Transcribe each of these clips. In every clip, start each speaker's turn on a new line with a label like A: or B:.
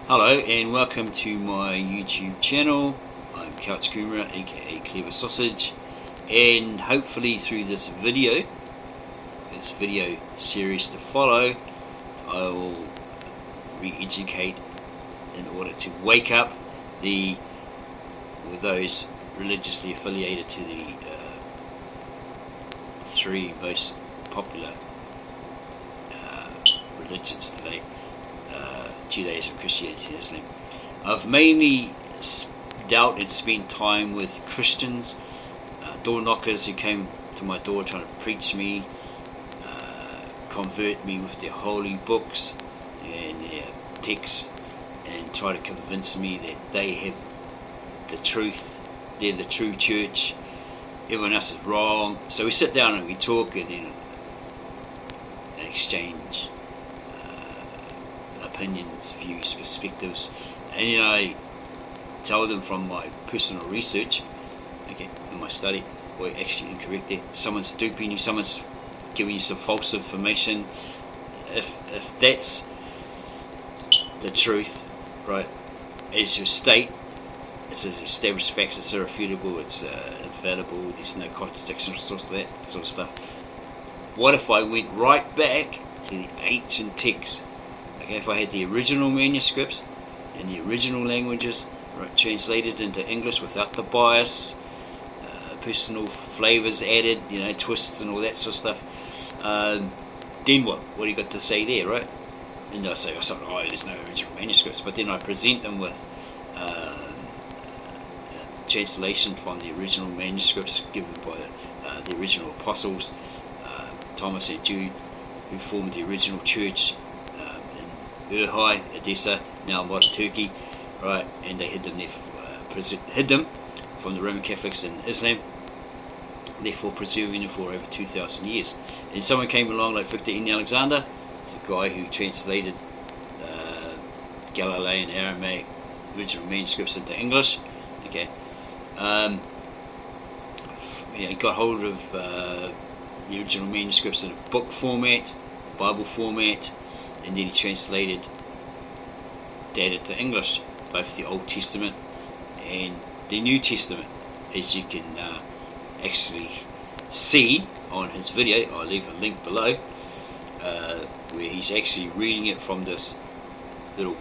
A: Hello and welcome to my YouTube channel. I'm Couch Coomer, aka Clever Sausage, and hopefully through this video series to follow, I will re-educate in order to wake up those religiously affiliated to the three most popular religions today: Judaism, Christianity, and Islam. I've mainly dealt and spent time with Christians, door knockers who came to my door trying to preach me, convert me with their holy books and their texts, and try to convince me that they have the truth, they're the true church, everyone else is wrong. So we sit down and we talk and then exchange opinions, views, perspectives, and then I tell them from my personal research, in my study, we're actually incorrect there. Someone's duping you, someone's giving you some false information. If that's the truth, right, as you state, it's established facts, it's irrefutable, it's infallible, there's no contradiction, sort of stuff. What if I went right back to the ancient texts? If I had the original manuscripts in the original languages, right, translated into English without the bias, personal flavours added, twists and all that sort of stuff, then what? What do you got to say there, right? And I say something, there's no original manuscripts, but then I present them with translation from the original manuscripts given by the original apostles, Thomas and Jude, who formed the original church in Urhai, Edessa, now modern Turkey, right? And they hid them from the Roman Catholics and Islam, therefore preserving them for over 2,000 years. And someone came along like Victor N. Alexander, the guy who translated Galilean Aramaic original manuscripts into English. He got hold of the original manuscripts in a book format, Bible format, and then he translated that into English, both the Old Testament and the New Testament, as you can actually see on his video. I'll leave a link below where he's actually reading it from this little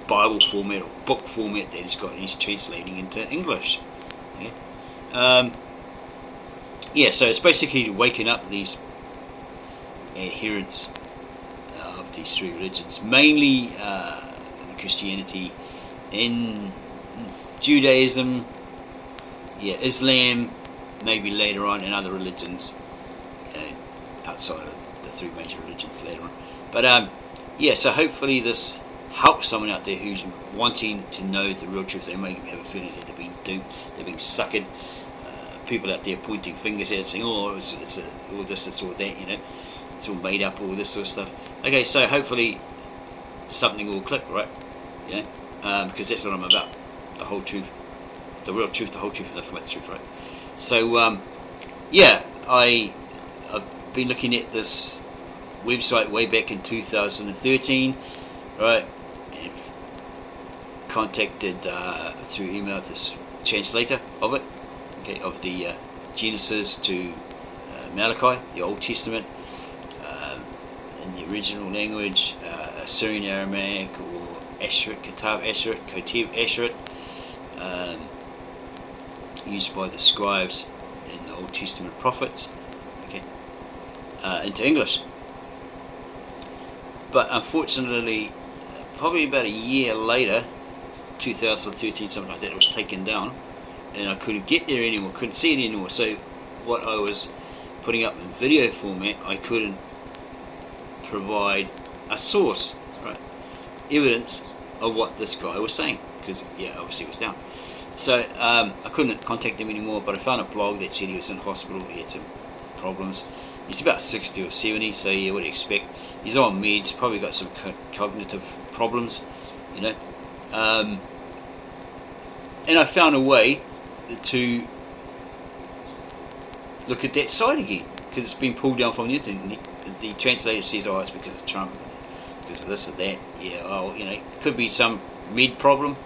A: Bible format or book format that he's got, and he's translating into English. So it's basically waking up these adherents of these three religions, mainly Christianity, in Judaism, Islam, maybe later on in other religions outside of the three major religions later on. But so hopefully this helps someone out there who's wanting to know the real truth. They may have a feeling that they're being duped, they're being suckered. People out there pointing fingers at it, saying, it's all this, it's all that, it's all made up, all this sort of stuff. Okay, so hopefully something will click, right? Because that's what I'm about, the whole truth, the real truth, the whole truth, and nothing but the truth, right? So I've been looking at this website way back in 2013, right? And contacted through email this translator of it, of the Genesis to Malachi, the Old Testament, in the original language, Assyrian Aramaic, or Katav Asherit, used by the scribes in the Old Testament prophets, into English. But unfortunately, probably about a year later, 2013, something like that, it was taken down, and I couldn't get there anymore, couldn't see it anymore. So what I was putting up in video format, I couldn't provide a source, right, evidence of what this guy was saying, because obviously it was down. So I couldn't contact him anymore, but I found a blog that said he was in hospital, he had some problems. He's about 60 or 70, so what do you expect? He's on meds, probably got some cognitive problems, and I found a way to look at that site again, because it's been pulled down from the internet. The translator says, it's because of Trump, because of this or that. Yeah, well, you know, it could be some med problem,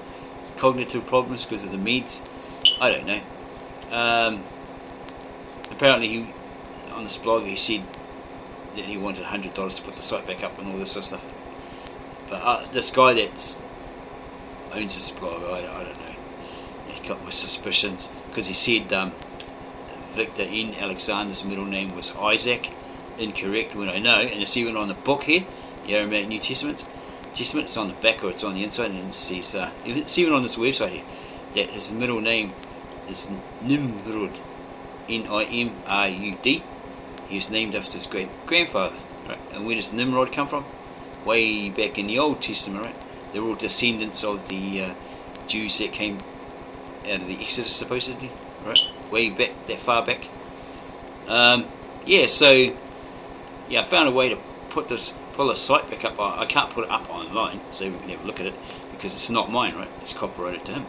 A: cognitive problems because of the meds. I don't know. Apparently, he on this blog he said that he wanted $100 to put the site back up and all this sort of stuff. But this guy that owns this blog, I don't know. He got my suspicions because he said Victor N. Alexander's middle name was Isaac. Incorrect when I know, and it's even on the book here, the Aramaic New Testament. It's on the back or it's on the inside, and it says it's even on this website here that his middle name is Nimrud, Nimrud. He was named after his great grandfather. Right? And where does Nimrod come from? Way back in the Old Testament, right? They're all descendants of the Jews that came out of the Exodus, supposedly, right? Way back, that far back. I found a way to pull the site back up. I can't put it up online, so we can have a look at it because it's not mine, right? It's copyrighted to him.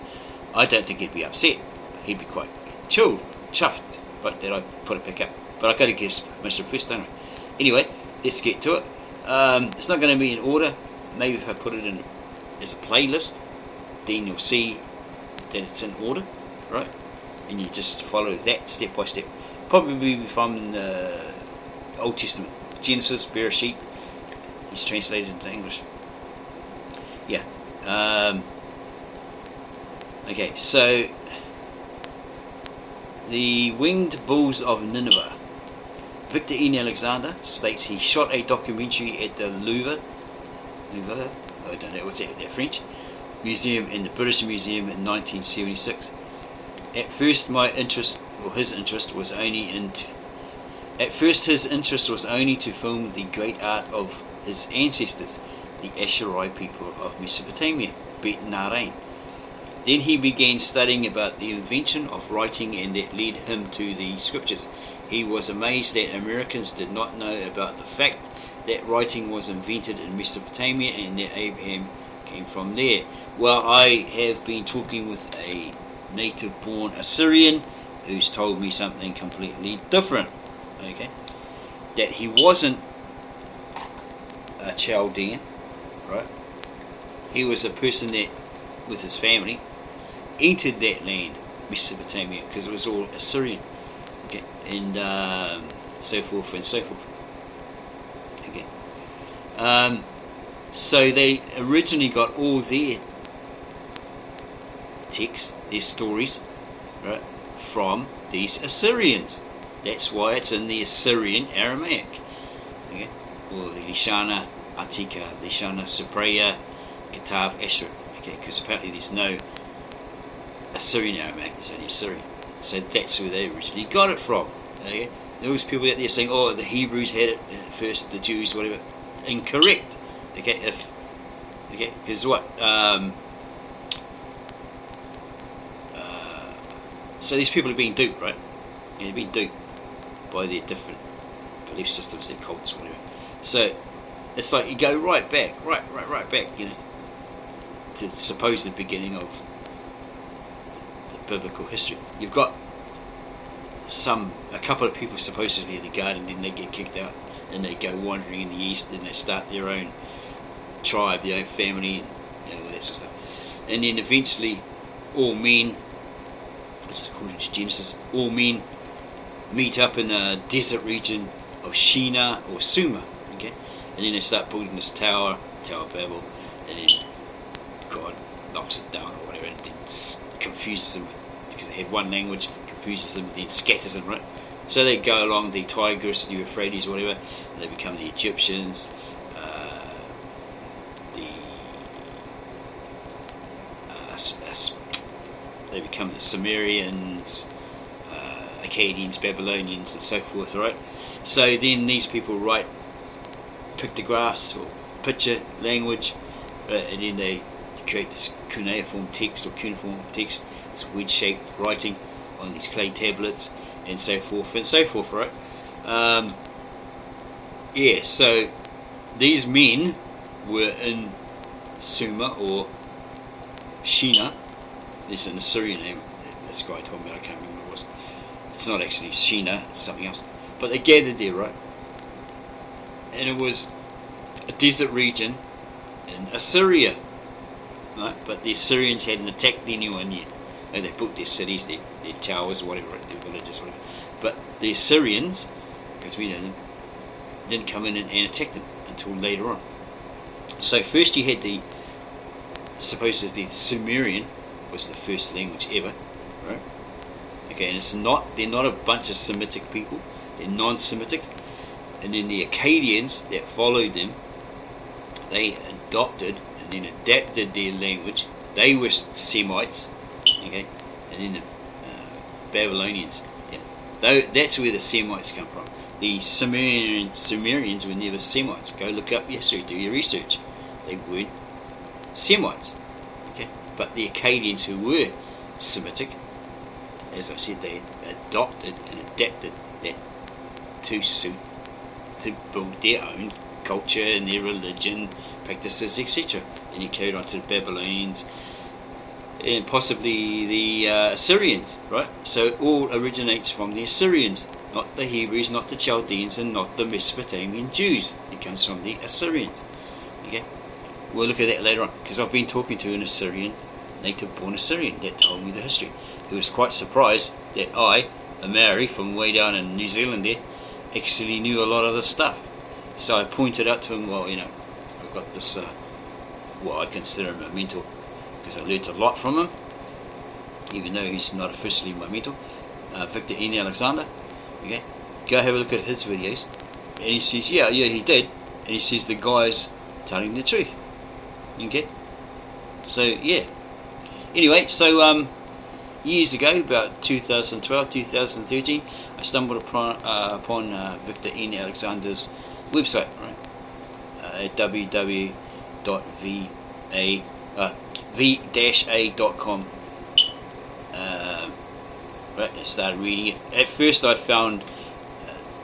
A: I don't think he'd be upset. He'd be quite chilled, chuffed, right, that I put it back up. But I've got to get his permission first, don't I? Anyway, let's get to it. It's not going to be in order. Maybe if I put it in as a playlist, then you'll see that it's in order, right? And you just follow that step by step. Probably from the Old Testament, Genesis, Bereshit. He's translated into English. Yeah. Okay, so the Winged Bulls of Nineveh. Victor N. Alexander states he shot a documentary at the Louvre, I don't know what's that, French museum in the British Museum in 1976. At first, his interest was only to film the great art of his ancestors, the Asherai people of Mesopotamia, Bet Narain. Then he began studying about the invention of writing, and that led him to the scriptures. He was amazed that Americans did not know about the fact that writing was invented in Mesopotamia and that Abraham came from there. Well, I have been talking with a native-born Assyrian who's told me something completely different. Okay, that he wasn't a Chaldean, right? He was a person that, with his family, entered that land, Mesopotamia, because it was all Assyrian. Okay, and so forth and so forth. Okay, so they originally got all their texts, their stories, right, from these Assyrians. That's why it's in the Assyrian Aramaic. Okay, or the Lishana Atika, Lishana Supriya, Kitav Asher. Okay, because apparently there's no Assyrian Aramaic, there's only Assyrian. So that's where they originally got it from. Okay, those people out there saying, "Oh, the Hebrews had it first, the Jews, whatever." Incorrect. Okay, because what? So these people are being duped, right? Yeah, they're being duped by their different belief systems, their cults, whatever. So it's like you go right back, you know, to the supposed beginning of the biblical history. You've got a couple of people supposedly in the garden, and they get kicked out, and they go wandering in the east, and they start their own tribe, their own family, and you know, all that sort of stuff. And then eventually, all men, this is according to Genesis, all men meet up in the desert region of Shinar or Sumer, okay, and then they start building this Tower of Babel, and then God knocks it down or whatever, and then confuses them because they had one language, confuses them, then scatters them, right? So they go along the Tigris, the Euphrates, whatever, and they become the Egyptians, they become the Sumerians, Akkadians, Babylonians, and so forth, right? So then these people write pictographs or picture language, and then they create this cuneiform text, this wedge-shaped writing on these clay tablets, and so forth, right? So these men were in Sumer or Shinar. This is an Assyrian name. This guy told me, I can't remember what it was. It's not actually Shinar, it's something else. But they gathered there, right? And it was a desert region in Assyria, right? But the Assyrians hadn't attacked anyone yet. They built their cities, their towers, whatever, their villages, whatever. But the Assyrians, as we know them, didn't come in and attack them until later on. So first you had the supposedly Sumerian was the first language ever, right? Okay, and they're not a bunch of Semitic people, they're non-Semitic. And then the Akkadians that followed them, they adopted and then adapted their language. They were Semites, okay, and then the Babylonians. Yeah, that's where the Semites come from. The Sumerians were never Semites. Go look up history, do your research. They weren't Semites, okay. But the Akkadians, who were Semitic, as I said, they adopted and adapted that to suit, to build their own culture and their religion, practices, etc. And you carried on to the Babylonians and possibly the Assyrians, right? So it all originates from the Assyrians, not the Hebrews, not the Chaldeans, and not the Mesopotamian Jews. It comes from the Assyrians. Okay, we'll look at that later on, because I've been talking to an Assyrian, native-born Assyrian, that told me the history. He was quite surprised that I, a Maori from way down in New Zealand there, actually knew a lot of this stuff. So I pointed out to him, well, you know, I've got this, what I consider him a mentor, because I learnt a lot from him, even though he's not officially my mentor, Victor N. Alexander. Okay, go have a look at his videos, and he says, yeah, he did, and he says the guy's telling the truth. Okay, so yeah. Anyway, so years ago, about 2012, 2013, I stumbled upon Victor N. Alexander's website, right, at www.v-a.com. Right, I started reading it. At first I found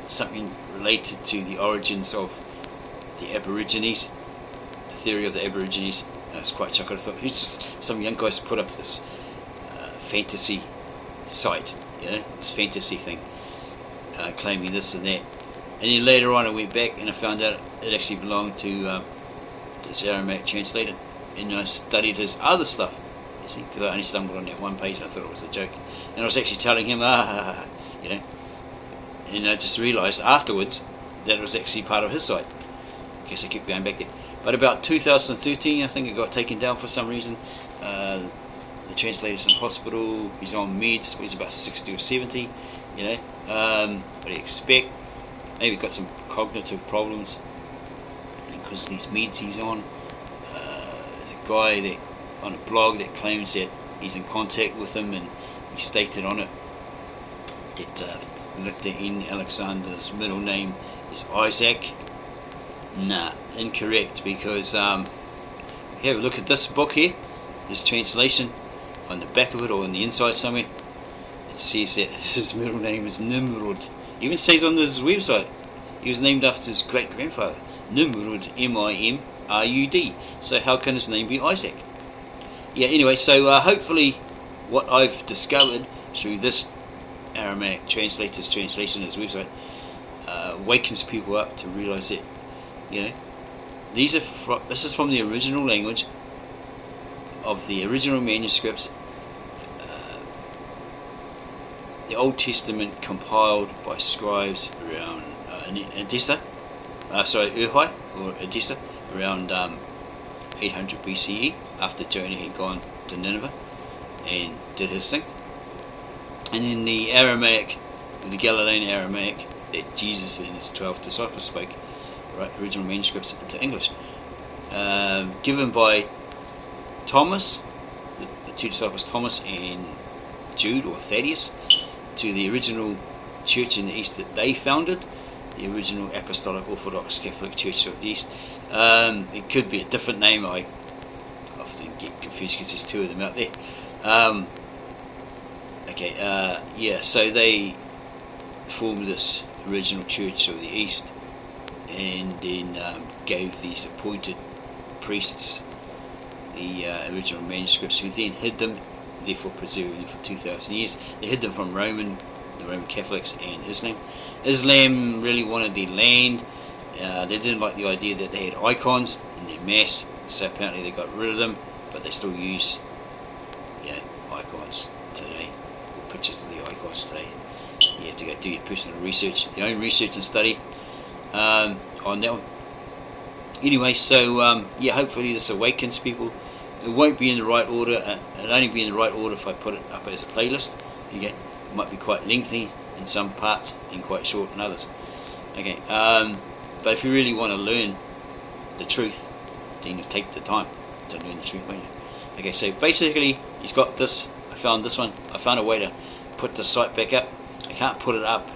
A: something related to the origins of the Aborigines, the theory of the Aborigines. I was quite shocked. I thought, who's some young guys put up this fantasy site, you know, this fantasy thing, claiming this and that. And then later on I went back and I found out it actually belonged to this Aramaic translator, and I studied his other stuff, you see, because I only stumbled on that one page and I thought it was a joke, and I was actually telling him, you know, and I just realised afterwards that it was actually part of his site. I guess I kept going back there. But about 2013, I think it got taken down for some reason. The translator's in hospital, he's on meds, he's about 60 or 70, you know, what do you expect? Maybe got some cognitive problems because of these meds he's on. There's a guy that on a blog that claims that he's in contact with him, and he stated on it that Victor N. Alexander's middle name is Isaac. Nah, incorrect, because have a look at this book here, this translation. On the back of it, or on the inside somewhere, it says that his middle name is Nimrod. It even says on his website he was named after his great-grandfather, Nimrod, M-I-M-R-U-D. So how can his name be Isaac? Yeah, anyway, so hopefully what I've discovered through this Aramaic translator's translation of his website wakens people up to realise that, you know, this is from the original language of the original manuscripts, the Old Testament compiled by scribes around Edessa, Urhai or Edessa, around 800 BCE, after Jonah had gone to Nineveh and did his thing. And then the Aramaic, the Galilean Aramaic that Jesus and his 12 disciples spoke, right, original manuscripts into English, given by Thomas, the two disciples Thomas and Jude or Thaddeus, to the original church in the East that they founded, the original Apostolic Orthodox Catholic Church of the East. It could be a different name. I often get confused because there's two of them out there. Yeah, so they formed this original church of the East, and then gave these appointed priests the original manuscripts, who then hid them, therefore preserving them for 2,000 years. They hid them from the Roman Catholics and Islam. Islam really wanted their land. They didn't like the idea that they had icons in their mass So apparently they got rid of them, but they still use icons today, or pictures of the icons today. You have to go do your personal research, your own research and study on that one. Anyway, so hopefully this awakens people. It won't be in the right order. It'll only be in the right order if I put it up as a playlist. Okay, it might be quite lengthy in some parts and quite short in others. Okay, but if you really want to learn the truth, then you take the time to learn the truth, won't you? Okay, so basically he's got this. I found this one. I found a way to put the site back up. I can't put it up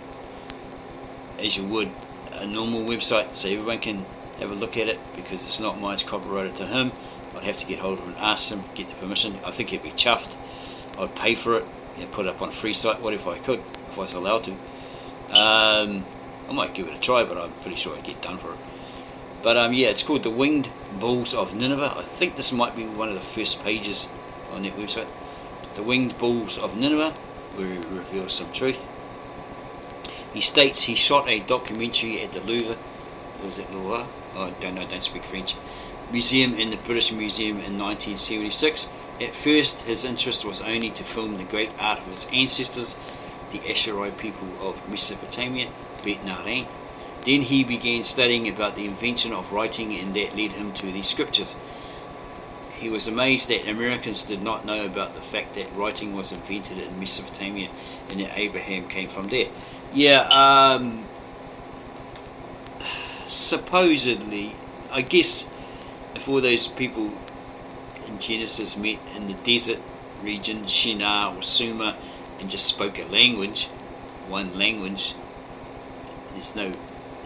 A: as you would a normal website, so everyone can have a look at it, because it's not mine, it's copyrighted to him. I'd have to get hold of him and ask him, get the permission. I think he'd be chuffed. I'd pay for it, put it up on a free site. What if I could, if I was allowed to? I might give it a try, but I'm pretty sure I'd get done for it. But it's called The Winged Bulls of Nineveh. I think this might be one of the first pages on that website. The Winged Bulls of Nineveh, where he reveals some truth. He states he shot a documentary at the Louvre. What was it, Louvre? Oh, I don't know, I don't speak French. Museum in the British Museum in 1976. At first, his interest was only to film the great art of his ancestors, the Assyrian people of Mesopotamia, Bet Nahrain. Then he began studying about the invention of writing, and that led him to these scriptures. He was amazed that Americans did not know about the fact that writing was invented in Mesopotamia and that Abraham came from there. Supposedly, I guess if all those people in Genesis met in the desert region, Shinar or Sumer, and just spoke a language, one language, there's no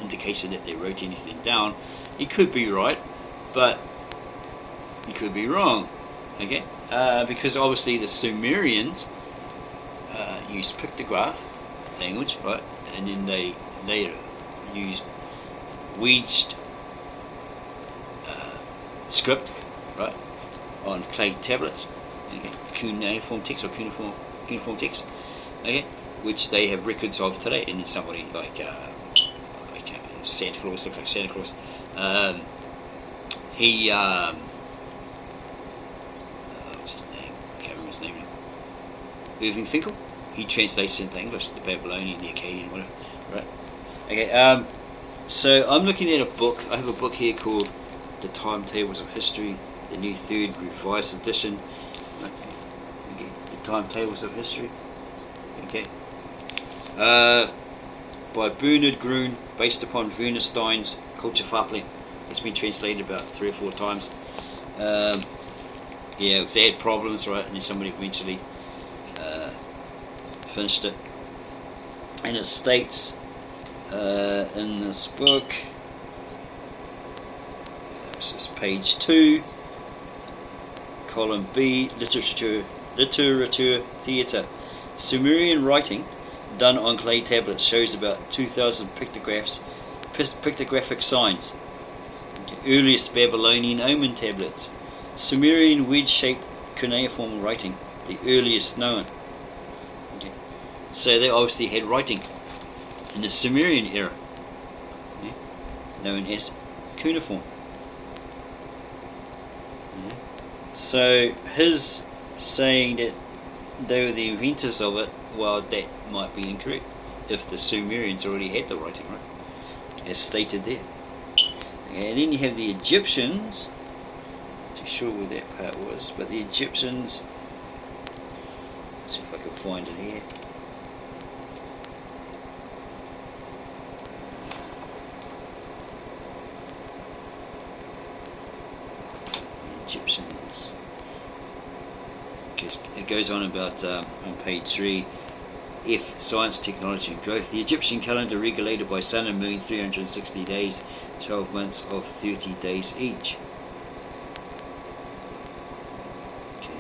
A: indication that they wrote anything down. He could be right, but he could be wrong. Okay, because obviously the Sumerians used pictograph language, right, and then they later used wedged script, right, on clay tablets, okay, cuneiform text or cuneiform text, okay, which they have records of today. And somebody like Santa Claus, looks like Santa Claus. He what's his name? I can't remember his name now. Irving Finkel. He translates into English the Babylonian, the Akkadian, whatever. Right. Okay. So I'm looking at a book. I have a book here called The Timetables of History, the new third revised edition. Okay. The Timetables of History. Okay. By Bernard Grun, based upon Werner Stein's Culture Fabling. It's been translated about 3 or 4 times. Because they had problems, right, and then somebody eventually finished it. And it states in this book, this is page 2, column B, literature theatre. Sumerian writing done on clay tablets shows about 2,000 pictographic signs. The earliest Babylonian omen tablets. Sumerian wedge-shaped cuneiform writing, the earliest known. Okay. So they obviously had writing in the Sumerian era, known as cuneiform. So his saying that they were the inventors of it, well, that might be incorrect if the Sumerians already had the writing, right, as stated there. And then you have the Egyptians. Not too sure where that part was, but the Egyptians, let's see if I can find it here. The Egyptians. It goes on about on page 3. F. Science, technology and growth. The Egyptian calendar regulated by sun and moon, 360 days, 12 months of 30 days each. Okay.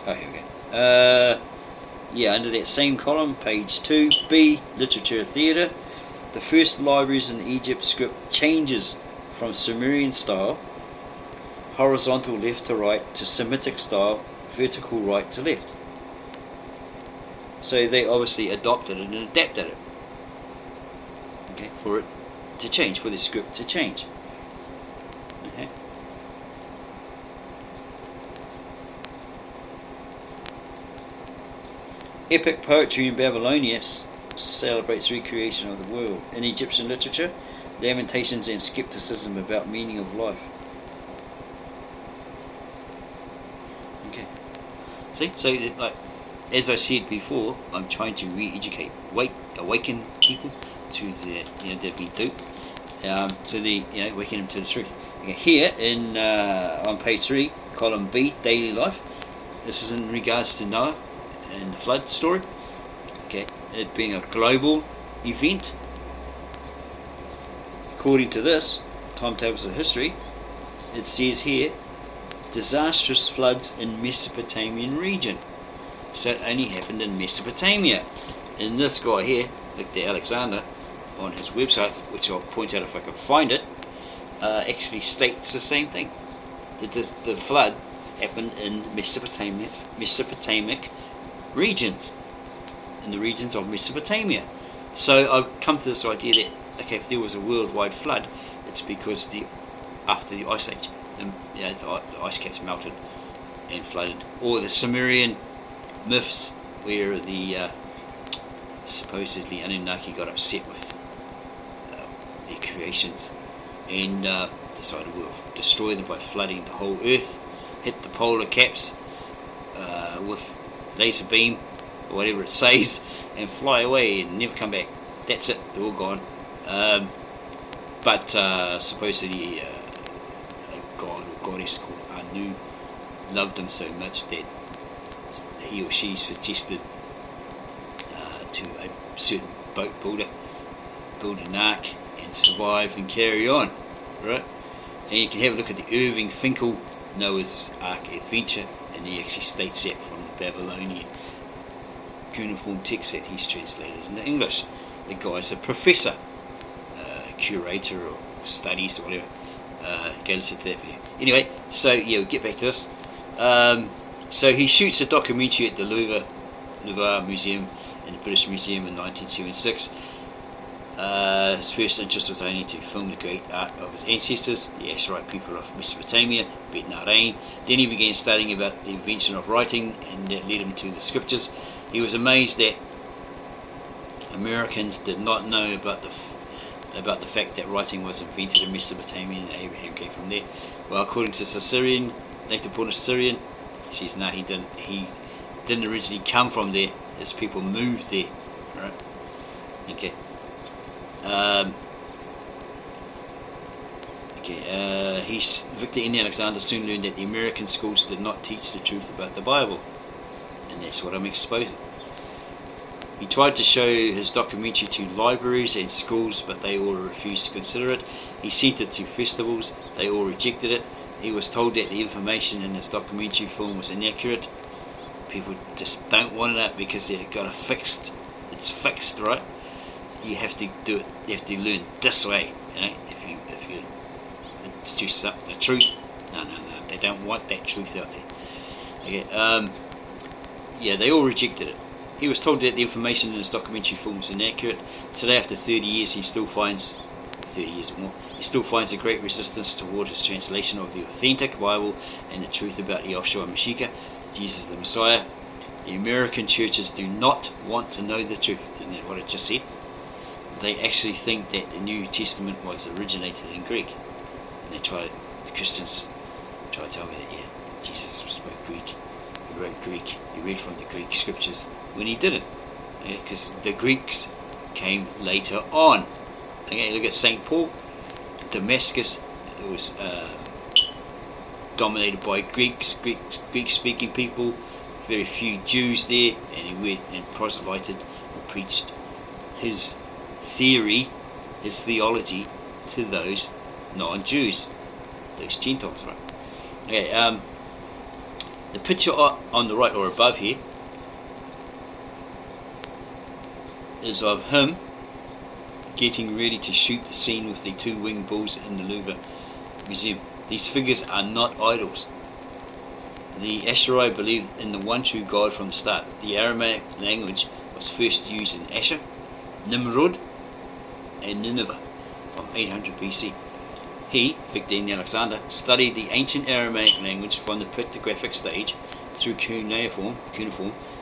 A: Oh, here we go. Under that same column, page 2, B. Literature theatre. The first libraries in Egypt script changes from Sumerian style, horizontal left to right, to Semitic style, vertical right to left. So they obviously adopted it and adapted it. Okay, for it to change, for the script to change. Okay. Epic poetry in Babylonia celebrates recreation of the world. In Egyptian literature, lamentations and skepticism about meaning of life. Okay. See, so like as I said before, I'm trying to re-educate, awaken people to the they've been duped, to the awaken them to the truth. Okay, here in on page 3, column B, daily life. This is in regards to Noah and the flood story. Okay, it being a global event. According to this, timetables of history, it says here, disastrous floods in Mesopotamian region. So it only happened in Mesopotamia. And this guy here, Victor Alexander, on his website, which I'll point out if I can find it, actually states the same thing. The flood happened in Mesopotamic regions, in the regions of Mesopotamia. So I've come to this idea that okay, if there was a worldwide flood, it's because after the ice age, the ice caps melted and flooded, or the Sumerian myths where the supposedly Anunnaki got upset with their creations and decided we'll destroy them by flooding the whole earth, hit the polar caps with laser beam or whatever it says, and fly away and never come back. That's it, they're all gone. But supposedly a god or goddess called Anu loved them so much that he or she suggested to a certain boat builder build an ark and survive and carry on, right? And you can have a look at the Irving Finkel Noah's Ark Adventure, and he actually states that from the Babylonian cuneiform text that he's translated into English. The guy's a professor, curator or studies or whatever. Go listen to that video. Anyway, so yeah, we'll get back to this. So he shoots a documentary at the Louvre Museum and the British Museum in 1976. His first interest was only to film the great art of his ancestors, the Asherite people of Mesopotamia, Bet Narain. Then he began studying about the invention of writing, and that led him to the scriptures. He was amazed that Americans did not know about the fact that writing was invented in Mesopotamia and Abraham came from there. Well, according to this Assyrian, later born Assyrian, he says no, he didn't originally come from there. His people moved there, right? Okay. Victor N. Alexander soon learned that the American schools did not teach the truth about the Bible, and that's what I'm exposing. He tried to show his documentary to libraries and schools, but they all refused to consider it. He sent it to festivals, they all rejected it. He was told that the information in his documentary film was inaccurate. People just don't want it up because they've got it's fixed, right? You have to do it. You have to learn this way. If you introduce the truth, no, they don't want that truth out there. Okay, yeah, they all rejected it. He was told that the information in his documentary film was inaccurate. Today, after 30 years, he still finds 30 years or more. He still finds a great resistance toward his translation of the authentic Bible and the truth about Yahshua Mashiach, Jesus the Messiah. The American churches do not want to know the truth. Isn't that what I just said? They actually think that the New Testament was originated in Greek, and the Christians try to tell me that Jesus spoke Greek, he wrote Greek, he read from the Greek scriptures, when he didn't, because the Greeks came later on. Okay, look at St. Paul, Damascus. It was dominated by Greek-speaking people, very few Jews there, and he went and proselyted and preached his theory, his theology to those non-Jews, those Gentiles, right? Okay, the picture on the right or above here is of him getting ready to shoot the scene with the two winged bulls in the Louvre Museum. These figures are not idols. The Asherite believed in the one true God from the start. The Aramaic language was first used in Asher, Nimrod, and Nineveh from 800 BC. He, Victor Alexander, studied the ancient Aramaic language from the pictographic stage through cuneiform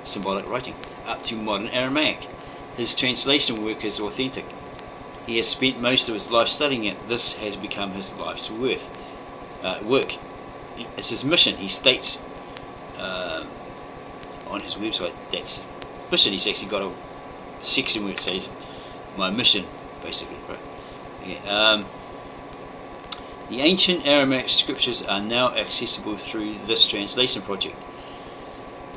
A: symbolic writing up to modern Aramaic. His translation work is authentic. He has spent most of his life studying it. This has become his life's work. It's his mission. He states on his website that's mission. He's actually got a section where it says my mission, basically. Right? Yeah. The ancient Aramaic scriptures are now accessible through this translation project.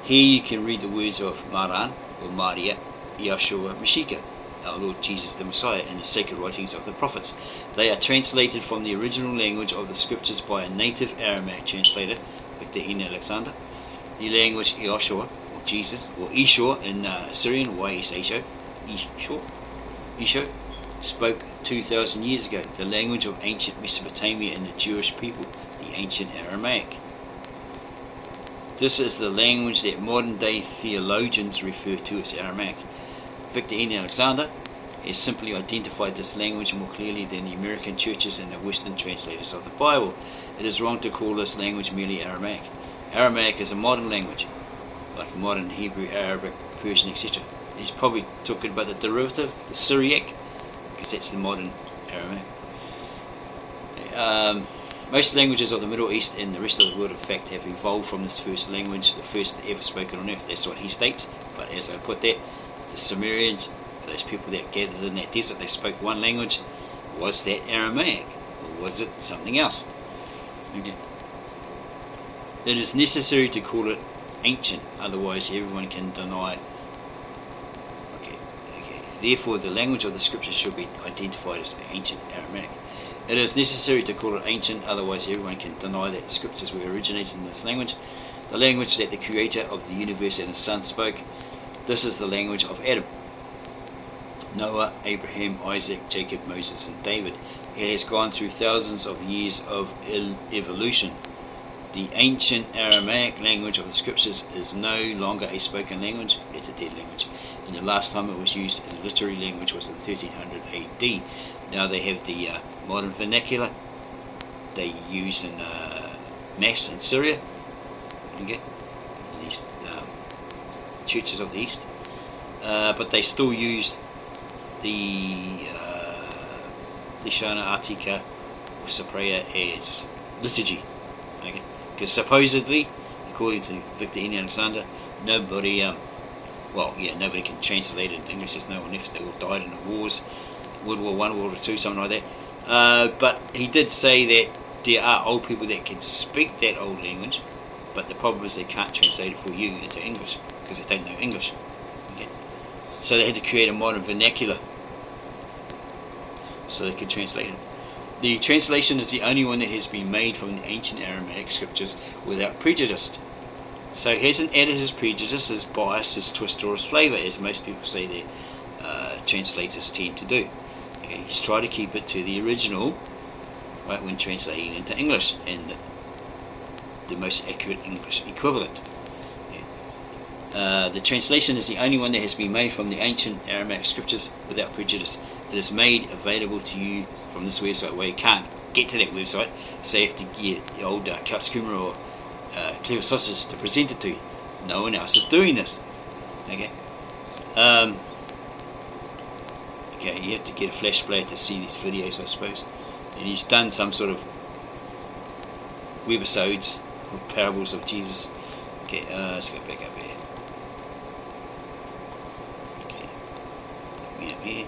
A: Here you can read the words of Maran or Maria, Yahshua Mashiach, our Lord Jesus the Messiah, and the sacred writings of the prophets. They are translated from the original language of the scriptures by a native Aramaic translator, Victor Alexander. The language Yahshua, or Jesus, or Ishor in Assyrian, Yesho, spoke 2,000 years ago, the language of ancient Mesopotamia and the Jewish people, the ancient Aramaic. This is the language that modern day theologians refer to as Aramaic. Victor Alexander has simply identified this language more clearly than the American churches and the Western translators of the Bible. It is wrong to call this language merely Aramaic. Aramaic is a modern language, like modern Hebrew, Arabic, Persian, etc. He's probably talking about the derivative, the Syriac, because that's the modern Aramaic. Most languages of the Middle East and the rest of the world, in fact, have evolved from this first language, the first ever spoken on earth. That's what he states. But as I put that, the Sumerians, those people that gathered in that desert, they spoke one language. Was that Aramaic, or was it something else? Okay. It is necessary to call it ancient, otherwise everyone can deny. Okay. Therefore, the language of the scriptures should be identified as ancient Aramaic. It is necessary to call it ancient, otherwise everyone can deny that the scriptures were originated in this language, the language that the Creator of the universe and His Son spoke. This is the language of Adam, Noah, Abraham, Isaac, Jacob, Moses, and David. It has gone through thousands of years of evolution. The ancient Aramaic language of the scriptures is no longer a spoken language, it's a dead language. And the last time it was used as a literary language was in 1300 AD. Now they have the modern vernacular they use in Mass in Syria, okay, in these churches of the East, but they still use the Lishana Artika or Sapreya as liturgy, okay, because supposedly, according to Victor Alexander, nobody nobody can translate it in English. There's no one left. They all died in the wars, World War I, World War II, something like that. But he did say that there are old people that can speak that old language, but the problem is they can't translate it for you into English because they don't know English. Okay. So they had to create a modern vernacular so they could translate it. The translation is the only one that has been made from the ancient Aramaic scriptures without prejudice. So he hasn't added his prejudice, his bias, his twist, or his flavour, as most people say their translators tend to do. Okay, he's tried to keep it to the original, right, when translating into English, and the most accurate English equivalent. The translation is the only one that has been made from the ancient Aramaic scriptures without prejudice. It is made available to you from this website, where you can't get to that website, so you have to get the old Katskuma or Clever Sausage to present it to you. No one else is doing this. Okay. Okay, you have to get a flash player to see these videos, I suppose. And he's done some sort of webisodes or parables of Jesus. Okay, let's go back up here. Okay, put me up here.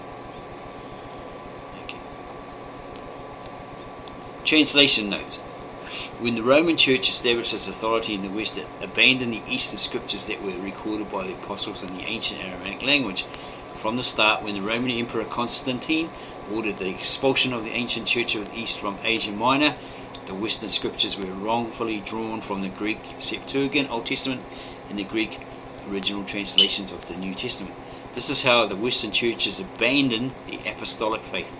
A: Okay. Translation notes. When the Roman Church established its authority in the West, it abandoned the Eastern scriptures that were recorded by the apostles in the ancient Aramaic language. From the start, when the Roman Emperor Constantine ordered the expulsion of the ancient Church of the East from Asia Minor, the Western scriptures were wrongfully drawn from the Greek Septuagint Old Testament and the Greek original translations of the New Testament. This is how the Western churches abandoned the apostolic faith.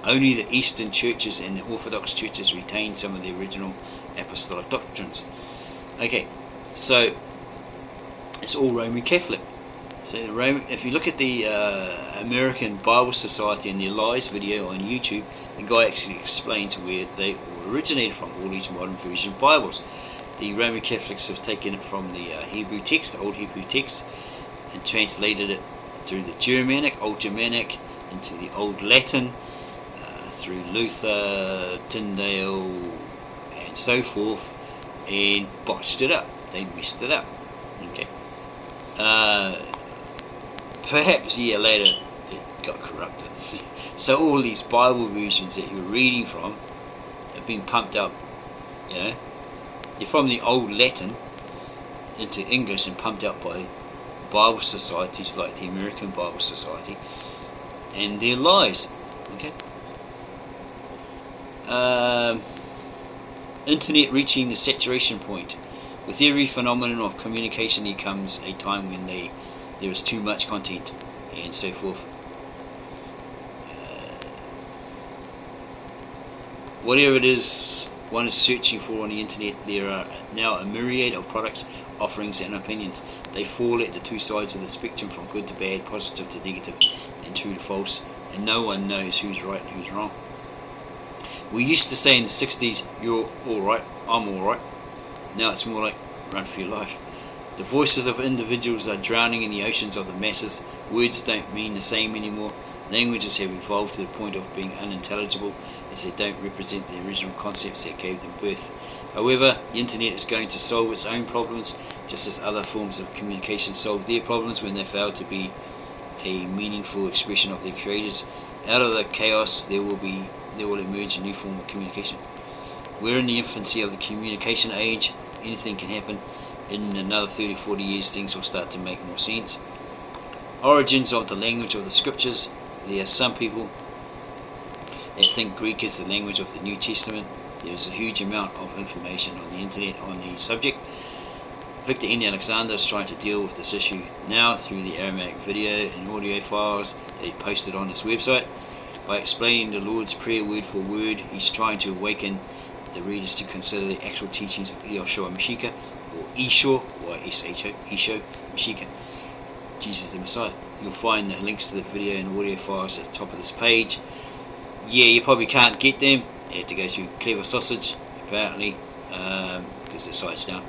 A: Only the Eastern churches and the Orthodox churches retained some of the original apostolic doctrines. Okay, so it's all Roman Catholic. So if you look at the American Bible Society and their lies video on YouTube, the guy actually explains where they originated from, all these modern version Bibles. The Roman Catholics have taken it from the Hebrew text, the old Hebrew text, and translated it through the Germanic, Old Germanic, into the Old Latin, through Luther, Tyndale, and so forth, and botched it up. They messed it up. Okay. Perhaps a year later it got corrupted. So all these Bible versions that you're reading from have been pumped up, you know, they're from the old Latin into English and pumped up by Bible societies like the American Bible Society, and they're lies. Okay. Internet reaching the saturation point. With every phenomenon of communication there comes a time when there is too much content, and so forth. Whatever it is one is searching for on the internet, there are now a myriad of products, offerings and opinions. They fall at the two sides of the spectrum, from good to bad, positive to negative, and true to false, and no one knows who's right and who's wrong. We used to say in the 60s, you're alright, I'm alright. Now it's more like, run for your life. The voices of individuals are drowning in the oceans of the masses. Words don't mean the same anymore. Languages have evolved to the point of being unintelligible, as they don't represent the original concepts that gave them birth. However, the internet is going to solve its own problems, just as other forms of communication solve their problems when they fail to be a meaningful expression of their creators. Out of the chaos, there will emerge a new form of communication. We're in the infancy of the communication age. Anything can happen. In another 30-40 years, things will start to make more sense. Origins of the language of the scriptures. There are some people that think Greek is the language of the New Testament. There is a huge amount of information on the internet on the subject. Victor N. Alexander is trying to deal with this issue now through the Aramaic video and audio files that he posted on his website. By explaining the Lord's Prayer word for word, he's trying to awaken the readers to consider the actual teachings of Yeshua Mashiach, or Esho, Y-S-H-O, Esho Mashiach, Jesus the Messiah. You'll find the links to the video and audio files at the top of this page. Yeah, you probably can't get them. You have to go to Clever Sausage, apparently, because the site's down.